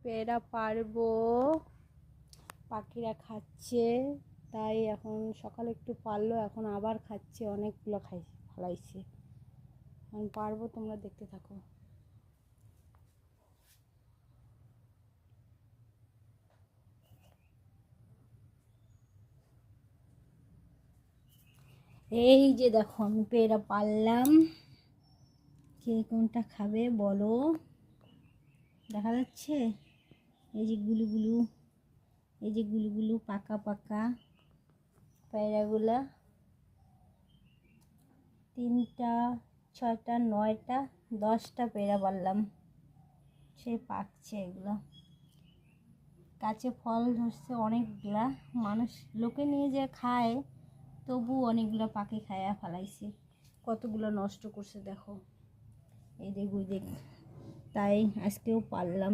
পেয়ারা পারবো, পাখিরা খাচ্ছে, তাই এখন সকালে একটু পারলো, এখন আবার খাচ্ছে, অনেকগুলো ফলাইছে। এখন পারবো, তোমরা দেখতে থাকো। এই যে দেখো আমি পেয়ারা পারলাম, কে কোনটা খাবে বলো। দেখা যাচ্ছে এই যে গুলুগুলু, এই যে গুলুগুলু পাকা পাকা পেয়ারাগুলা। 3টা 6টা 9টা 10টা পেয়ারা পারলাম, সে পাকছে এগুলো। গাছে ফল ধরছে অনেকগুলা, মানুষ লোকে নিয়ে যে খায়, তবু অনেকগুলো পাখি খায়া ফেলাইছে, কতগুলো নষ্ট করছে দেখো। এই দেখ, তাই আজকেও পারলাম।